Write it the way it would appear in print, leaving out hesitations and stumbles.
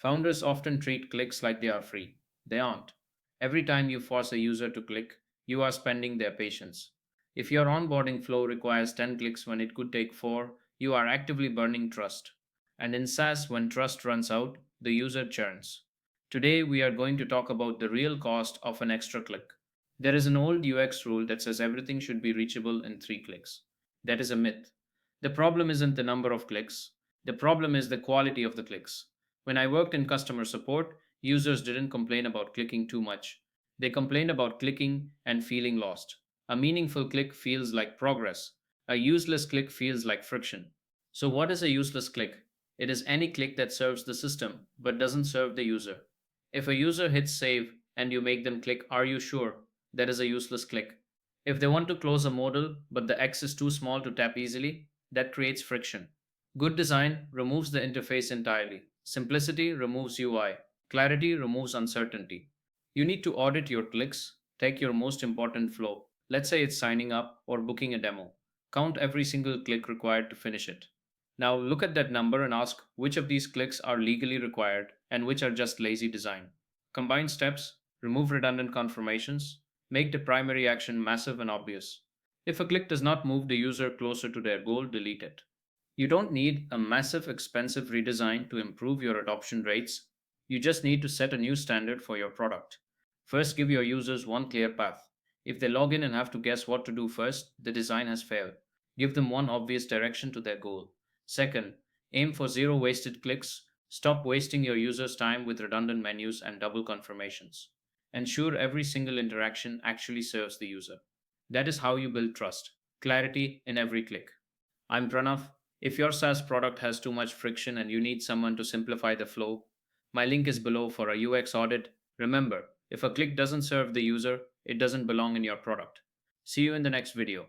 Founders often treat clicks like they are free. They aren't. Every time you force a user to click, you are spending their patience. If your onboarding flow requires 10 clicks when it could take 4, you are actively burning trust. And in SaaS, when trust runs out, the user churns. Today, we are going to talk about the real cost of an extra click. There is an old UX rule that says everything should be reachable in 3 clicks. That is a myth. The problem isn't the number of clicks, the problem is the quality of the clicks. When I worked in customer support, users didn't complain about clicking too much. They complained about clicking and feeling lost. A meaningful click feels like progress. A useless click feels like friction. So, what is a useless click? It is any click that serves the system but doesn't serve the user. If a user hits save and you make them click, "Are you sure?" that is a useless click. If they want to close a modal but the X is too small to tap easily, that creates friction. Good design removes the interface entirely. Simplicity removes UI. Clarity removes uncertainty. You need to audit your clicks. Take your most important flow. Let's say it's signing up or booking a demo. Count every single click required to finish it. Now look at that number and ask which of these clicks are legally required and which are just lazy design. Combine steps, remove redundant confirmations, make the primary action massive and obvious. If a click does not move the user closer to their goal, delete it. You don't need a massive, expensive redesign to improve your adoption rates. You just need to set a new standard for your product. First, give your users one clear path. If they log in and have to guess what to do first, the design has failed. Give them one obvious direction to their goal. Second, aim for zero wasted clicks. Stop wasting your users' time with redundant menus and double confirmations. Ensure every single interaction actually serves the user. That is how you build trust. Clarity in every click. I'm Pranav. If your SaaS product has too much friction and you need someone to simplify the flow, my link is below for a UX audit. Remember, if a click doesn't serve the user, it doesn't belong in your product. See you in the next video.